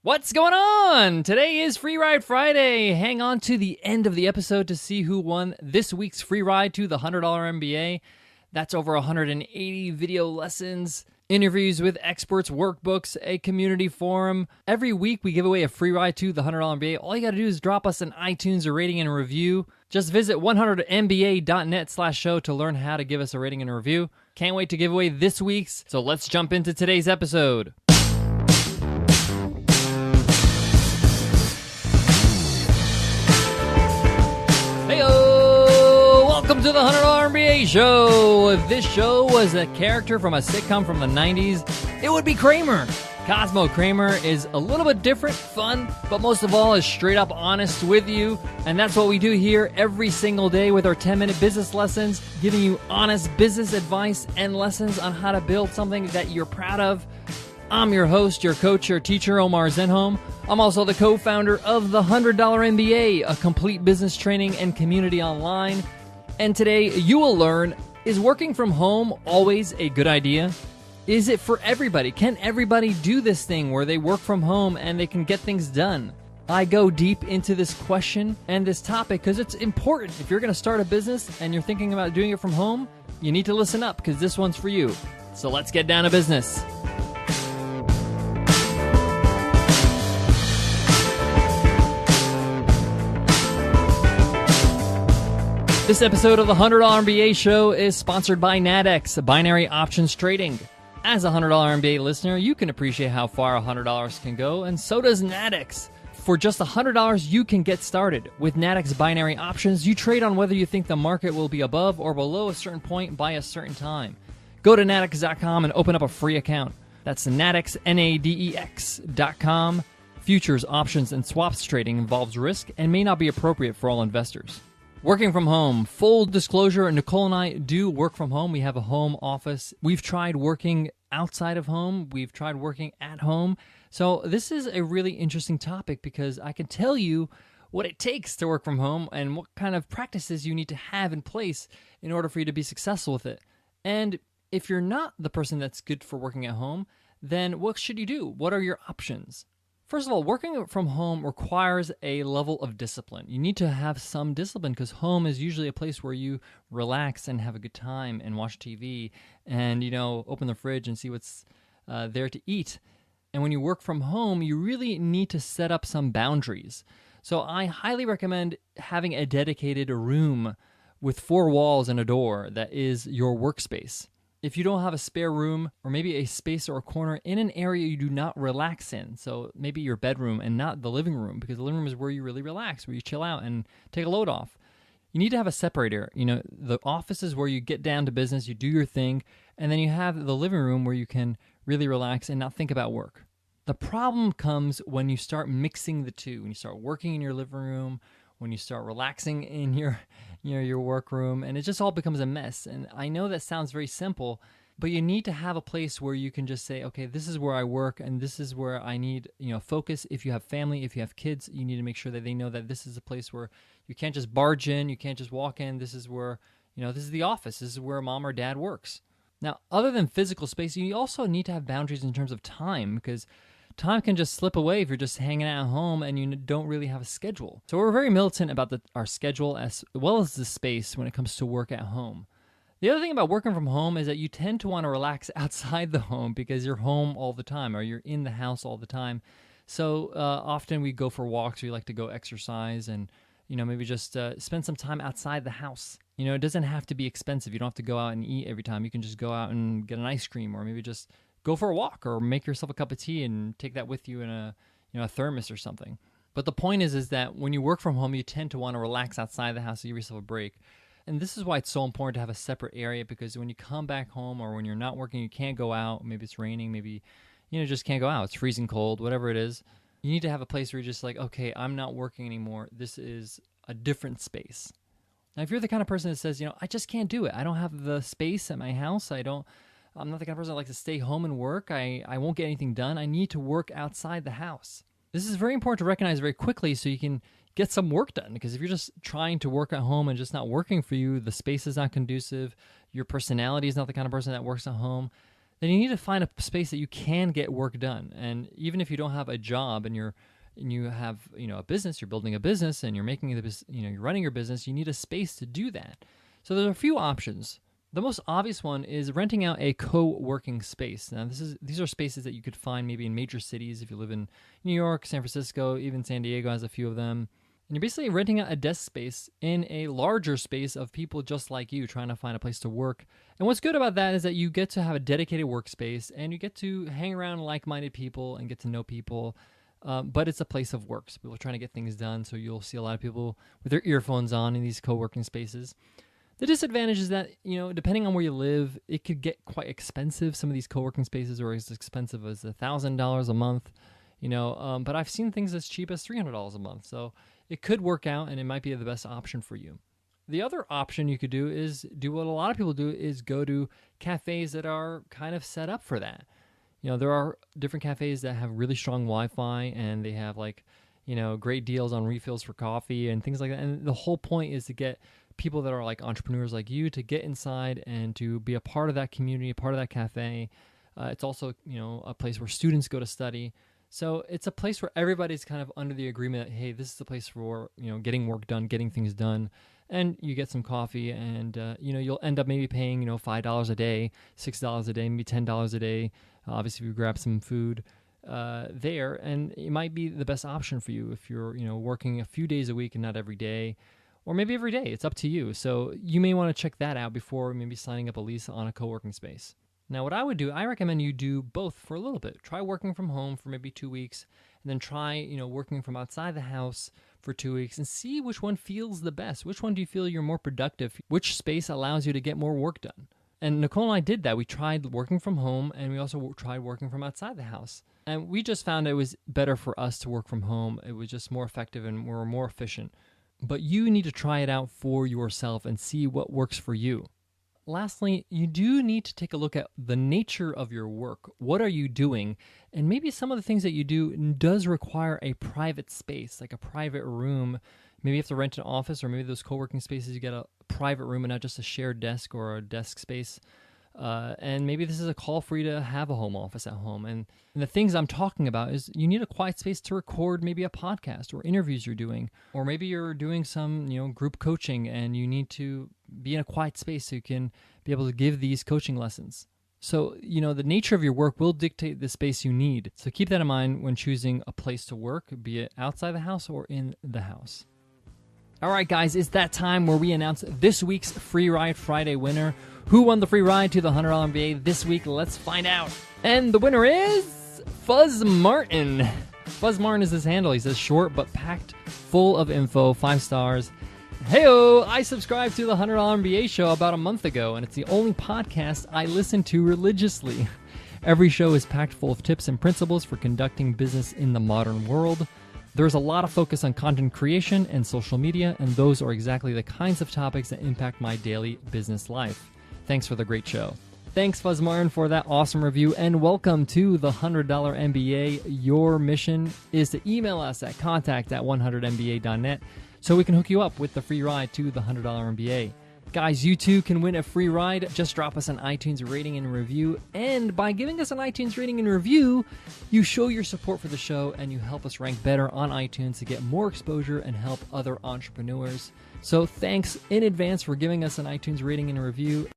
What's going on? Today is Free Ride Friday. Hang on to the end of the episode to see who won this week's free ride to the $100 MBA. That's over 180 video lessons, interviews with experts, workbooks, a community forum. Every week we give away a free ride to the $100 MBA. All you got to do is drop us an iTunes a rating and a review. Just visit 100mba.net/show to learn how to give us a rating and a review. Can't wait to give away this week's, so let's jump into today's episode. Welcome to the $100 MBA Show. If this show was a character from a sitcom from the 90s, it would be Kramer. Cosmo Kramer is a little bit different, fun, but most of all is straight up honest with you. And that's what we do here every single day with our 10-minute business lessons, giving you honest business advice and lessons on how to build something that you're proud of. I'm your host, your coach, your teacher, Omar Zenhom. I'm also the co-founder of the $100 MBA, a complete business training and community online. And today you will learn, is working from home always a good idea? Is it for everybody? Can everybody do this thing where they work from home and they can get things done? I go deep into this question and this topic because it's important. If you're going to start a business and you're thinking about doing it from home, you need to listen up because this one's for you. So let's get down to business. This episode of the $100 MBA Show is sponsored by NADEX, Binary Options Trading. As a $100 MBA listener, you can appreciate how far $100 can go, and so does NADEX. For just $100, you can get started. With NADEX Binary Options, you trade on whether you think the market will be above or below a certain point by a certain time. Go to nadex.com and open up a free account. That's NADEX, NADEX.com. Futures, options, and swaps trading involves risk and may not be appropriate for all investors. Working from home. Full disclosure, Nicole and I do work from home. We have a home office. We've tried working outside of home. We've tried working at home. So this is a really interesting topic because I can tell you what it takes to work from home and what kind of practices you need to have in place in order for you to be successful with it. And if you're not the person that's good for working at home, then what should you do? What are your options? First of all, working from home requires a level of discipline. You need to have some discipline because home is usually a place where you relax and have a good time and watch TV and, open the fridge and see what's there to eat. And when you work from home, you really need to set up some boundaries. So I highly recommend having a dedicated room with 4 walls and a door that is your workspace. If you don't have a spare room or maybe a space or a corner in an area you do not relax in, so maybe your bedroom and not the living room, because the living room is where you really relax, where you chill out and take a load off. You need to have a separator. The office is where you get down to business, you do your thing, and then you have the living room where you can really relax and not think about work. The problem comes when you start mixing the two, when you start working in your living room, when you start relaxing in your work room, and it just all becomes a mess. And I know that sounds very simple, but you need to have a place where you can just say, okay, this is where I work and this is where I need, focus. If you have family, if you have kids, you need to make sure that they know that this is a place where you can't just barge in, you can't just walk in. This is where, this is the office. This is where mom or dad works. Now, other than physical space, you also need to have boundaries in terms of time because time can just slip away if you're just hanging out at home and you don't really have a schedule. So we're very militant about our schedule as well as the space when it comes to work at home. The other thing about working from home is that you tend to want to relax outside the home because you're home all the time or you're in the house all the time. So often we go for walks, we like to go exercise and maybe just spend some time outside the house. It doesn't have to be expensive. You don't have to go out and eat every time. You can just go out and get an ice cream or maybe just go for a walk or make yourself a cup of tea and take that with you in a thermos or something. But the point is that when you work from home, you tend to want to relax outside the house to give yourself a break. And this is why it's so important to have a separate area because when you come back home or when you're not working, you can't go out. Maybe it's raining. Maybe, just can't go out. It's freezing cold, whatever it is. You need to have a place where you're just like, okay, I'm not working anymore. This is a different space. Now, if you're the kind of person that says, I just can't do it. I don't have the space at my house. I'm not the kind of person that likes to stay home and work. I won't get anything done. I need to work outside the house. This is very important to recognize very quickly so you can get some work done. Because if you're just trying to work at home and just not working for you, the space is not conducive, your personality is not the kind of person that works at home, then you need to find a space that you can get work done. And even if you don't have a job and you have a business, you're building a business and you're making you're running your business, you need a space to do that. So there's a few options. The most obvious one is renting out a co-working space. Now, these are spaces that you could find maybe in major cities if you live in New York, San Francisco, even San Diego has a few of them. And you're basically renting out a desk space in a larger space of people just like you trying to find a place to work. And what's good about that is that you get to have a dedicated workspace and you get to hang around like-minded people and get to know people. But it's a place of work. So people are trying to get things done. So you'll see a lot of people with their earphones on in these co-working spaces. The disadvantage is that, depending on where you live, it could get quite expensive. Some of these co-working spaces are as expensive as $1,000 a month, but I've seen things as cheap as $300 a month. So it could work out and it might be the best option for you. The other option you could do is do what a lot of people do, is go to cafes that are kind of set up for that. There are different cafes that have really strong Wi-Fi and they have great deals on refills for coffee and things like that. And the whole point is to get people that are like entrepreneurs like you to get inside and to be a part of that community, a part of that cafe. It's also, a place where students go to study. So it's a place where everybody's kind of under the agreement that, hey, this is the place for, getting work done, getting things done. And you get some coffee and, you'll end up maybe paying, $5 a day, $6 a day, maybe $10 a day. Obviously, if you grab some food there, and it might be the best option for you if you're, working a few days a week and not every day, or maybe every day. It's up to you. So you may want to check that out before maybe signing up a lease on a co-working space. Now, what I would do, I recommend you do both for a little bit. Try working from home for maybe 2 weeks, and then try, working from outside the house for 2 weeks and see which one feels the best. Which one do you feel you're more productive? Which space allows you to get more work done? And Nicole and I did that. We tried working from home, and we also tried working from outside the house. And we just found it was better for us to work from home. It was just more effective and we were more efficient. But you need to try it out for yourself and see what works for you. Lastly, you do need to take a look at the nature of your work. What are you doing? And maybe some of the things that you do does require a private space, like a private room. Maybe you have to rent an office, or maybe those co-working spaces, you get a private room and not just a shared desk or a desk space. And maybe this is a call for you to have a home office at home. And the things I'm talking about is you need a quiet space to record maybe a podcast or interviews you're doing, or maybe you're doing some, group coaching and you need to be in a quiet space so you can be able to give these coaching lessons. So, the nature of your work will dictate the space you need. So keep that in mind when choosing a place to work, be it outside the house or in the house. All right, guys, it's that time where we announce this week's Free Ride Friday winner. Who won the free ride to the $100 MBA this week? Let's find out. And the winner is Fuzz Martin. Fuzz Martin is his handle. He says short but packed full of info, 5 stars. Heyo, I subscribed to the $100 MBA show about a month ago, and it's the only podcast I listen to religiously. Every show is packed full of tips and principles for conducting business in the modern world. There's a lot of focus on content creation and social media, and those are exactly the kinds of topics that impact my daily business life. Thanks for the great show. Thanks, Fuzz Martin, for that awesome review, and welcome to the $100 MBA. Your mission is to email us at contact@100mba.net so we can hook you up with the free ride to the $100 MBA. Guys, you too can win a free ride. Just drop us an iTunes rating and review. And by giving us an iTunes rating and review, you show your support for the show and you help us rank better on iTunes to get more exposure and help other entrepreneurs. So thanks in advance for giving us an iTunes rating and review.